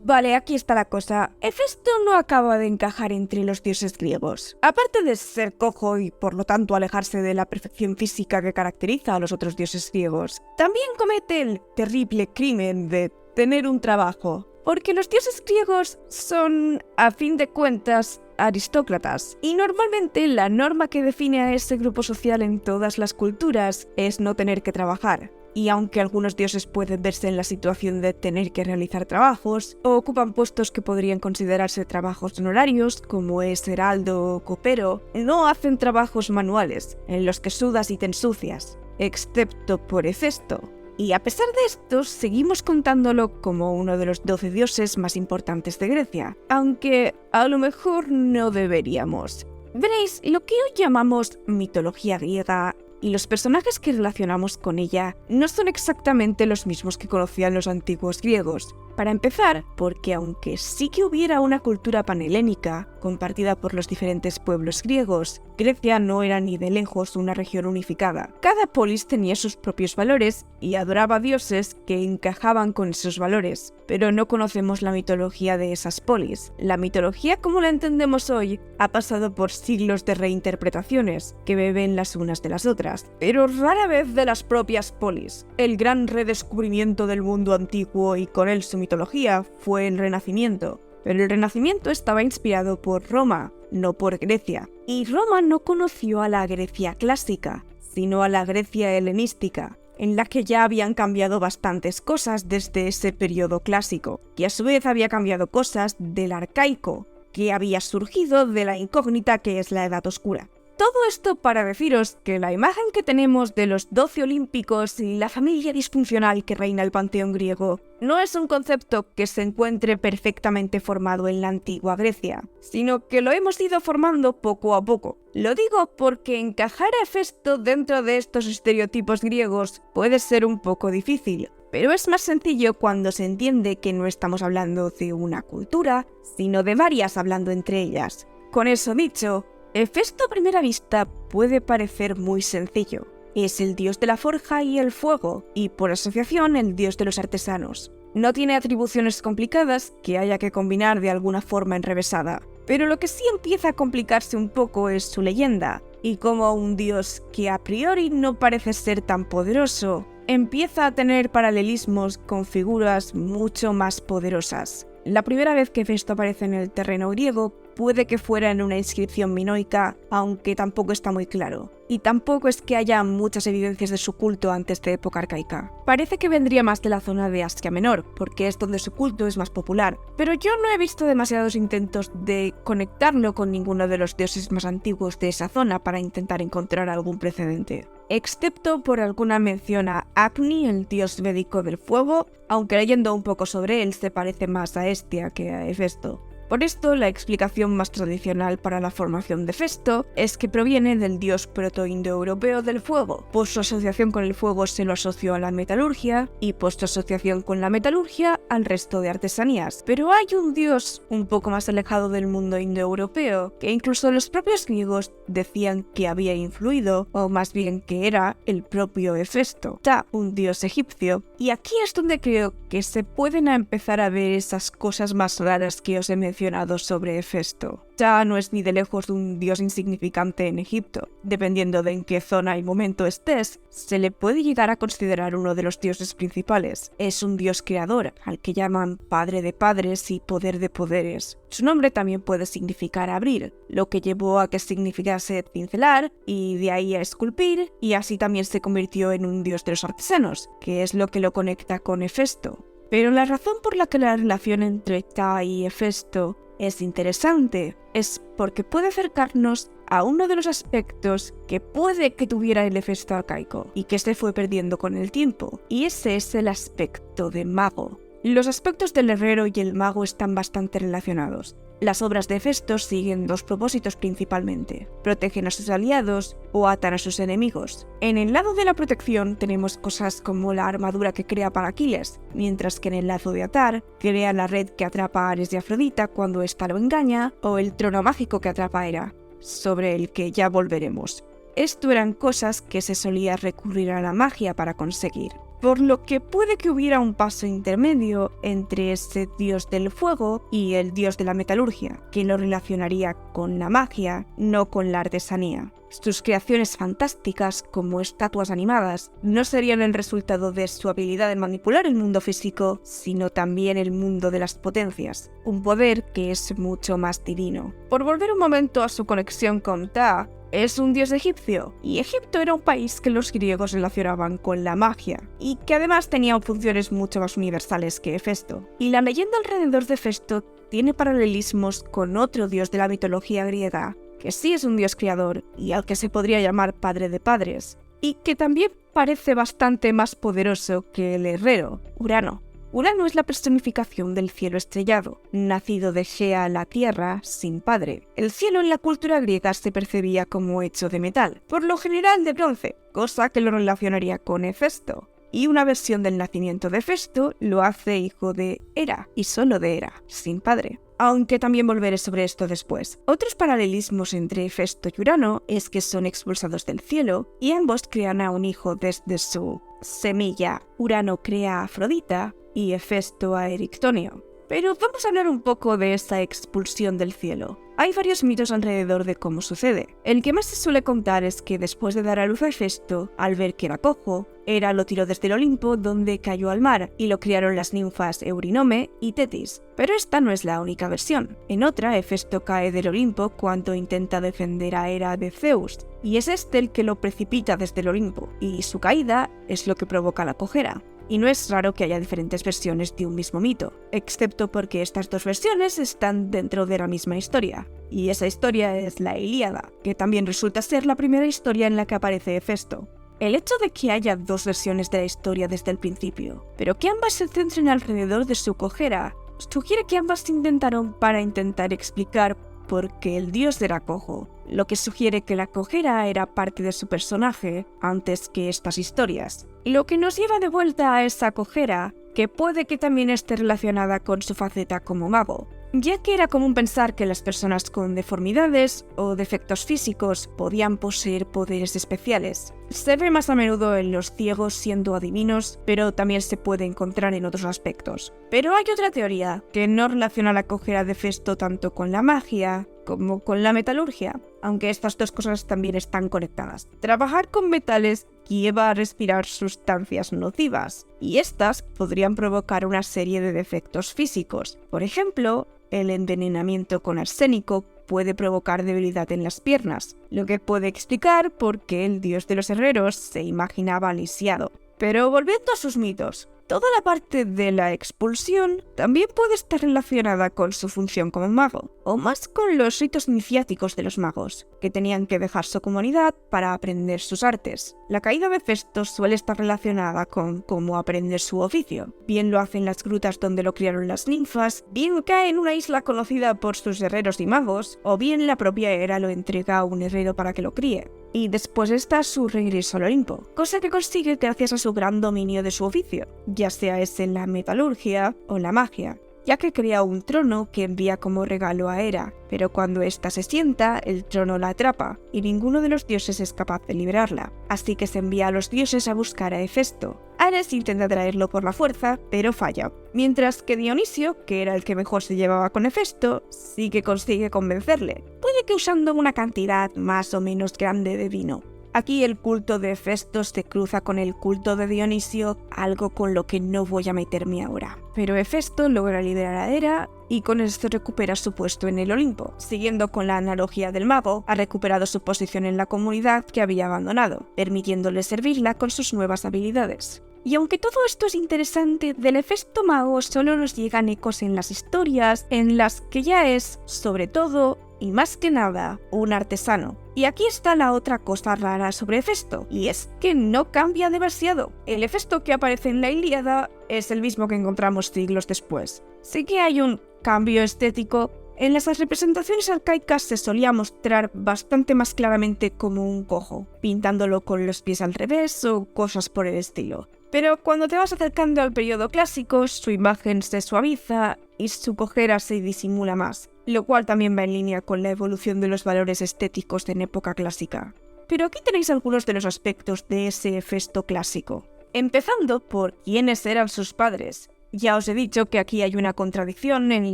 Vale, aquí está la cosa. Hefesto no acaba de encajar entre los dioses griegos. Aparte de ser cojo y por lo tanto alejarse de la perfección física que caracteriza a los otros dioses griegos, también comete el terrible crimen de tener un trabajo. Porque los dioses griegos son, a fin de cuentas, aristócratas. Y normalmente la norma que define a ese grupo social en todas las culturas es no tener que trabajar. Y aunque algunos dioses pueden verse en la situación de tener que realizar trabajos, o ocupan puestos que podrían considerarse trabajos honorarios, como es heraldo o copero, no hacen trabajos manuales, en los que sudas y te ensucias, excepto por Hefesto. Y a pesar de esto, seguimos contándolo como uno de los 12 dioses más importantes de Grecia, aunque a lo mejor no deberíamos. Veréis, lo que hoy llamamos mitología griega y los personajes que relacionamos con ella no son exactamente los mismos que conocían los antiguos griegos. Para empezar, porque aunque sí que hubiera una cultura panhelénica compartida por los diferentes pueblos griegos, Grecia no era ni de lejos una región unificada. Cada polis tenía sus propios valores y adoraba dioses que encajaban con esos valores, pero no conocemos la mitología de esas polis. La mitología como la entendemos hoy ha pasado por siglos de reinterpretaciones que beben las unas de las otras, pero rara vez de las propias polis. El gran redescubrimiento del mundo antiguo y con él su mitología fue el Renacimiento, pero el Renacimiento estaba inspirado por Roma, no por Grecia. Y Roma no conoció a la Grecia clásica, sino a la Grecia helenística, en la que ya habían cambiado bastantes cosas desde ese periodo clásico, y a su vez había cambiado cosas del arcaico, que había surgido de la incógnita que es la Edad Oscura. Todo esto para deciros que la imagen que tenemos de los 12 olímpicos y la familia disfuncional que reina el panteón griego no es un concepto que se encuentre perfectamente formado en la antigua Grecia, sino que lo hemos ido formando poco a poco. Lo digo porque encajar a Hefesto dentro de estos estereotipos griegos puede ser un poco difícil, pero es más sencillo cuando se entiende que no estamos hablando de una cultura, sino de varias hablando entre ellas. Con eso dicho, Hefesto a primera vista puede parecer muy sencillo. Es el dios de la forja y el fuego, y por asociación el dios de los artesanos. No tiene atribuciones complicadas que haya que combinar de alguna forma enrevesada, pero lo que sí empieza a complicarse un poco es su leyenda, y como un dios que a priori no parece ser tan poderoso, empieza a tener paralelismos con figuras mucho más poderosas. La primera vez que Hefesto aparece en el terreno griego puede que fuera en una inscripción minoica, aunque tampoco está muy claro. Y tampoco es que haya muchas evidencias de su culto antes de época arcaica. Parece que vendría más de la zona de Asia Menor, porque es donde su culto es más popular. Pero yo no he visto demasiados intentos de conectarlo con ninguno de los dioses más antiguos de esa zona para intentar encontrar algún precedente. Excepto por alguna mención a Agni, el dios védico del fuego, aunque leyendo un poco sobre él se parece más a Hestia que a Hefesto. Por esto, la explicación más tradicional para la formación de Hefesto es que proviene del dios proto-indoeuropeo del fuego, pues su asociación con el fuego se lo asoció a la metalurgia y pues su asociación con la metalurgia al resto de artesanías. Pero hay un dios un poco más alejado del mundo indoeuropeo que incluso los propios griegos decían que había influido, o más bien que era el propio Hefesto, Ptah, un dios egipcio. Y aquí es donde creo que se pueden empezar a ver esas cosas más raras que os he mencionado sobre Hefesto. Ya no es ni de lejos un dios insignificante en Egipto. Dependiendo de en qué zona y momento estés, se le puede llegar a considerar uno de los dioses principales. Es un dios creador, al que llaman padre de padres y poder de poderes. Su nombre también puede significar abrir, lo que llevó a que significase cincelar, y de ahí a esculpir, y así también se convirtió en un dios de los artesanos, que es lo que lo conecta con Hefesto. Pero la razón por la que la relación entre Ptah y Hefesto es interesante es porque puede acercarnos a uno de los aspectos que puede que tuviera el Hefesto arcaico y que se fue perdiendo con el tiempo, y ese es el aspecto de mago. Los aspectos del herrero y el mago están bastante relacionados. Las obras de Hefesto siguen dos propósitos principalmente: protegen a sus aliados o atan a sus enemigos. En el lado de la protección tenemos cosas como la armadura que crea para Aquiles, mientras que en el lado de atar crea la red que atrapa a Ares y Afrodita cuando ésta lo engaña, o el trono mágico que atrapa a Hera, sobre el que ya volveremos. Esto eran cosas que se solía recurrir a la magia para conseguir. por lo que puede que hubiera un paso intermedio entre ese dios del fuego y el dios de la metalurgia, que lo relacionaría con la magia, no con la artesanía. Sus creaciones fantásticas, como estatuas animadas, no serían el resultado de su habilidad en manipular el mundo físico, sino también el mundo de las potencias, un poder que es mucho más divino. Por volver un momento a su conexión con Ptah, es un dios egipcio, y Egipto era un país que los griegos relacionaban con la magia, y que además tenía funciones mucho más universales que Hefesto. Y la leyenda alrededor de Hefesto tiene paralelismos con otro dios de la mitología griega, que sí es un dios creador y al que se podría llamar padre de padres, y que también parece bastante más poderoso que el herrero, Urano. Urano es la personificación del cielo estrellado, nacido de Gea, la tierra, sin padre. El cielo en la cultura griega se percibía como hecho de metal, por lo general de bronce, cosa que lo relacionaría con Hefesto. Y una versión del nacimiento de Hefesto lo hace hijo de Hera, y solo de Hera, sin padre. Aunque también volveré sobre esto después. Otros paralelismos entre Hefesto y Urano es que son expulsados del cielo y ambos crean a un hijo desde su semilla. Urano crea a Afrodita y Hefesto a Erictonio. Pero vamos a hablar un poco de esta expulsión del cielo. Hay varios mitos alrededor de cómo sucede. El que más se suele contar es que después de dar a luz a Hefesto, al ver que era cojo, Hera lo tiró desde el Olimpo donde cayó al mar y lo criaron las ninfas Eurynome y Tetis. Pero esta no es la única versión. En otra, Hefesto cae del Olimpo cuando intenta defender a Hera de Zeus, y es este el que lo precipita desde el Olimpo, y su caída es lo que provoca la cojera. Y no es raro que haya diferentes versiones de un mismo mito, excepto porque estas dos versiones están dentro de la misma historia. Y esa historia es la Ilíada, que también resulta ser la primera historia en la que aparece Hefesto. El hecho de que haya dos versiones de la historia desde el principio, pero que ambas se centren alrededor de su cojera, sugiere que ambas se intentaron para intentar explicar por qué el dios era cojo, lo que sugiere que la cojera era parte de su personaje antes que estas historias. Lo que nos lleva de vuelta a esa cojera, que puede que también esté relacionada con su faceta como mago, ya que era común pensar que las personas con deformidades o defectos físicos podían poseer poderes especiales. Se ve más a menudo en los ciegos siendo adivinos, pero también se puede encontrar en otros aspectos. Pero hay otra teoría, que no relaciona la cojera de Hefesto tanto con la magia como con la metalurgia, aunque estas dos cosas también están conectadas. Trabajar con metales lleva a respirar sustancias nocivas, y estas podrían provocar una serie de defectos físicos. Por ejemplo, el envenenamiento con arsénico puede provocar debilidad en las piernas, lo que puede explicar por qué el dios de los herreros se imaginaba lisiado. Pero volviendo a sus mitos, toda la parte de la expulsión también puede estar relacionada con su función como mago, o más con los ritos iniciáticos de los magos, que tenían que dejar su comunidad para aprender sus artes. La caída de Hefesto suele estar relacionada con cómo aprender su oficio. Bien lo hace en las grutas donde lo criaron las ninfas, bien cae en una isla conocida por sus herreros y magos, o bien la propia Hera lo entrega a un herrero para que lo críe. Y después está su regreso al Olimpo, cosa que consigue gracias a su gran dominio de su oficio, ya sea ese en la metalurgia o la magia, ya que crea un trono que envía como regalo a Hera, pero cuando ésta se sienta, el trono la atrapa, y ninguno de los dioses es capaz de liberarla, así que se envía a los dioses a buscar a Hefesto. Ares intenta traerlo por la fuerza, pero falla, mientras que Dionisio, que era el que mejor se llevaba con Hefesto, sí que consigue convencerle, puede que usando una cantidad más o menos grande de vino. Aquí el culto de Hefesto se cruza con el culto de Dionisio, algo con lo que no voy a meterme ahora. Pero Hefesto logra liberar a Hera y con esto recupera su puesto en el Olimpo. Siguiendo con la analogía del mago, ha recuperado su posición en la comunidad que había abandonado, permitiéndole servirla con sus nuevas habilidades. Y aunque todo esto es interesante, del Hefesto mago solo nos llegan ecos en las historias, en las que ya es, sobre todo, y más que nada, un artesano. Y aquí está la otra cosa rara sobre Hefesto, y es que no cambia demasiado. El Hefesto que aparece en la Ilíada es el mismo que encontramos siglos después. Sí que hay un cambio estético. En las representaciones arcaicas se solía mostrar bastante más claramente como un cojo, pintándolo con los pies al revés o cosas por el estilo. Pero cuando te vas acercando al periodo clásico, su imagen se suaviza y su cojera se disimula más, lo cual también va en línea con la evolución de los valores estéticos en época clásica. Pero aquí tenéis algunos de los aspectos de ese Hefesto clásico. empezando por quiénes eran sus padres. Ya os he dicho que aquí hay una contradicción en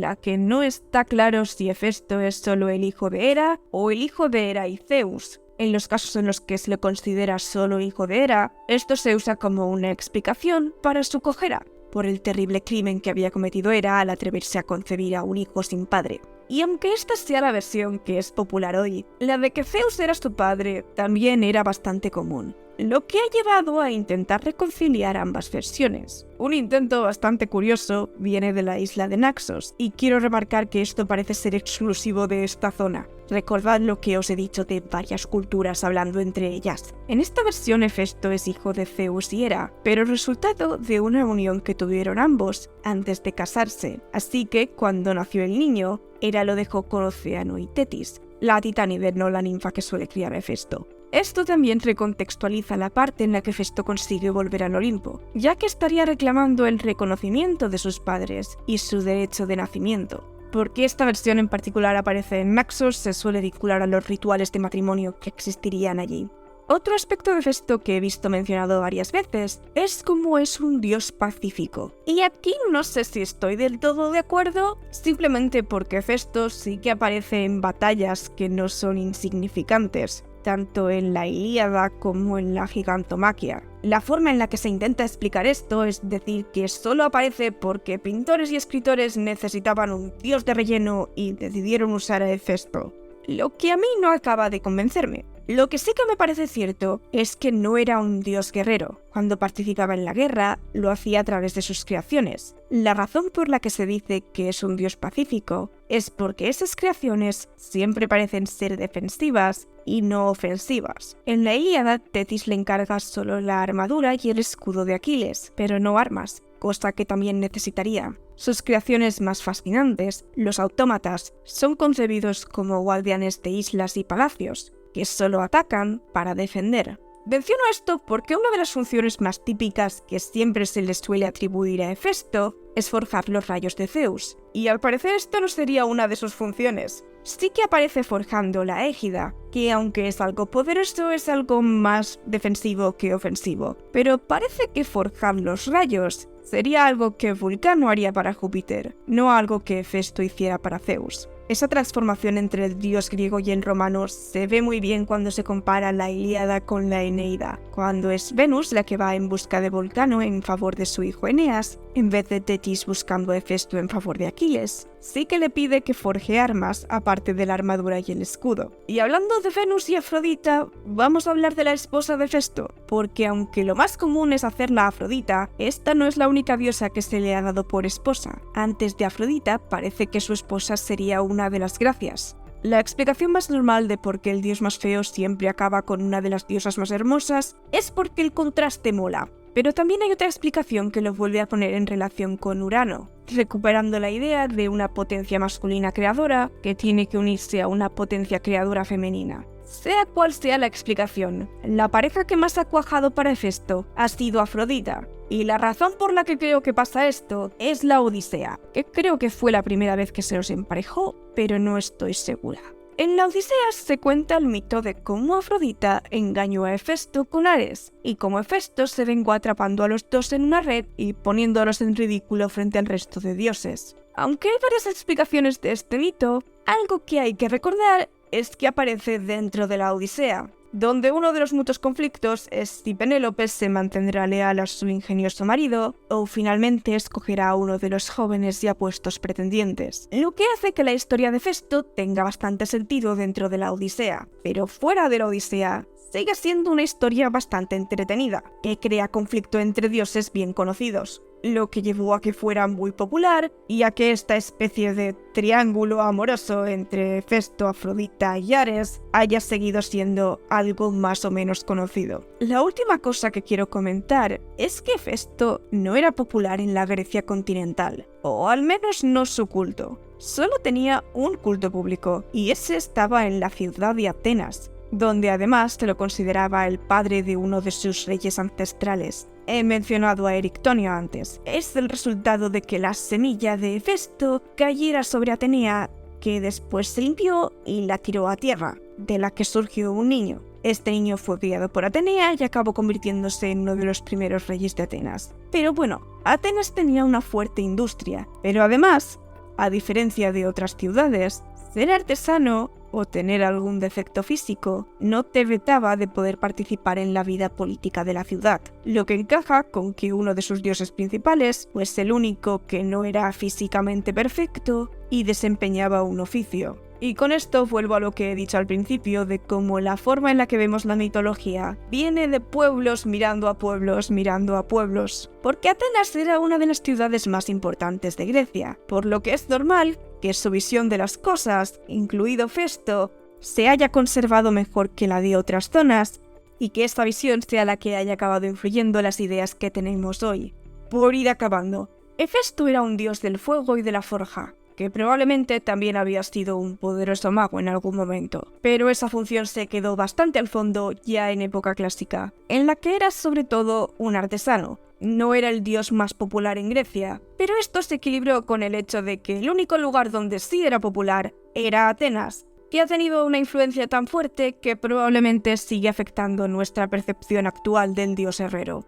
la que no está claro si Hefesto es solo el hijo de Hera o el hijo de Hera y Zeus. En los casos en los que se le considera solo hijo de Hera, esto se usa como una explicación para su cojera, por el terrible crimen que había cometido Hera al atreverse a concebir a un hijo sin padre. Y aunque esta sea la versión que es popular hoy, la de que Zeus era su padre también era bastante común, lo que ha llevado a intentar reconciliar ambas versiones. Un intento bastante curioso viene de la isla de Naxos, y quiero remarcar que esto parece ser exclusivo de esta zona. Recordad lo que os he dicho de varias culturas hablando entre ellas. En esta versión Hefesto es hijo de Zeus y Hera, pero resultado de una unión que tuvieron ambos antes de casarse. Así que cuando nació el niño, Hera lo dejó con Océano y Tetis, la titánide, no la ninfa que suele criar a Hefesto. Esto también recontextualiza la parte en la que Hefesto consigue volver al Olimpo, ya que estaría reclamando el reconocimiento de sus padres y su derecho de nacimiento. Porque esta versión en particular aparece en Naxos, se suele vincular a los rituales de matrimonio que existirían allí. Otro aspecto de Hefesto que he visto mencionado varias veces es cómo es un dios pacífico. Y aquí no sé si estoy del todo de acuerdo, simplemente porque Hefesto sí que aparece en batallas que no son insignificantes, tanto en la Ilíada como en la Gigantomaquia. La forma en la que se intenta explicar esto es decir que solo aparece porque pintores y escritores necesitaban un dios de relleno y decidieron usar a Hefesto. Lo que a mí no acaba de convencerme. Lo que sí que me parece cierto es que no era un dios guerrero. Cuando participaba en la guerra, lo hacía a través de sus creaciones. La razón por la que se dice que es un dios pacífico es porque esas creaciones siempre parecen ser defensivas y no ofensivas. En la Ilíada, Tetis le encarga solo la armadura y el escudo de Aquiles, pero no armas, cosa que también necesitaría. Sus creaciones más fascinantes, los autómatas, son concebidos como guardianes de islas y palacios, que solo atacan para defender. Menciono esto porque una de las funciones más típicas que siempre se le suele atribuir a Hefesto es forjar los rayos de Zeus, y al parecer esto no sería una de sus funciones. Sí que aparece forjando la égida, que aunque es algo poderoso es algo más defensivo que ofensivo, pero parece que forjar los rayos sería algo que Vulcano haría para Júpiter, no algo que Hefesto hiciera para Zeus. Esa transformación entre el dios griego y el romano se ve muy bien cuando se compara la Ilíada con la Eneida, cuando es Venus la que va en busca de Vulcano en favor de su hijo Eneas, en vez de Tetis buscando a Hefesto en favor de Aquiles. Sí que le pide que forje armas aparte de la armadura y el escudo. Y hablando de Venus y Afrodita, vamos a hablar de la esposa de Hefesto, porque aunque lo más común es hacerla Afrodita, esta no es la única diosa que se le ha dado por esposa. Antes de Afrodita parece que su esposa sería una de las Gracias. La explicación más normal de por qué el dios más feo siempre acaba con una de las diosas más hermosas es porque el contraste mola. Pero también hay otra explicación que lo vuelve a poner en relación con Urano, recuperando la idea de una potencia masculina creadora que tiene que unirse a una potencia creadora femenina. Sea cual sea la explicación, la pareja que más ha cuajado para Hefesto ha sido Afrodita, y la razón por la que creo que pasa esto es la Odisea, que creo que fue la primera vez que se los emparejó, pero no estoy segura. En la Odisea se cuenta el mito de cómo Afrodita engañó a Hefesto con Ares, y cómo Hefesto se vengó atrapando a los dos en una red y poniéndolos en ridículo frente al resto de dioses. Aunque hay varias explicaciones de este mito, algo que hay que recordar es que aparece dentro de la Odisea, donde uno de los muchos conflictos es si Penélope se mantendrá leal a su ingenioso marido o finalmente escogerá a uno de los jóvenes y apuestos pretendientes, lo que hace que la historia de Hefesto tenga bastante sentido dentro de la Odisea, pero fuera de la Odisea sigue siendo una historia bastante entretenida, que crea conflicto entre dioses bien conocidos, lo que llevó a que fuera muy popular y a que esta especie de triángulo amoroso entre Hefesto, Afrodita y Ares haya seguido siendo algo más o menos conocido. La última cosa que quiero comentar es que Hefesto no era popular en la Grecia continental, o al menos no su culto. Solo tenía un culto público, y ese estaba en la ciudad de Atenas, donde además se lo consideraba el padre de uno de sus reyes ancestrales. He mencionado a Erictonio antes. Es el resultado de que la semilla de Hefesto cayera sobre Atenea, que después se limpió y la tiró a tierra, de la que surgió un niño. Este niño fue criado por Atenea y acabó convirtiéndose en uno de los primeros reyes de Atenas. Pero bueno, Atenas tenía una fuerte industria, pero además, a diferencia de otras ciudades, ser artesano o tener algún defecto físico no te vetaba de poder participar en la vida política de la ciudad, lo que encaja con que uno de sus dioses principales fuese el único que no era físicamente perfecto y desempeñaba un oficio. Y con esto vuelvo a lo que he dicho al principio de cómo la forma en la que vemos la mitología viene de pueblos mirando a pueblos mirando a pueblos, porque Atenas era una de las ciudades más importantes de Grecia, por lo que es normal que su visión de las cosas, incluido Festo, se haya conservado mejor que la de otras zonas, y que esta visión sea la que haya acabado influyendo las ideas que tenemos hoy. Por ir acabando, Hefesto era un dios del fuego y de la forja, que probablemente también había sido un poderoso mago en algún momento, pero esa función se quedó bastante al fondo ya en época clásica, en la que era sobre todo un artesano. No era el dios más popular en Grecia, pero esto se equilibró con el hecho de que el único lugar donde sí era popular era Atenas, que ha tenido una influencia tan fuerte que probablemente sigue afectando nuestra percepción actual del dios herrero.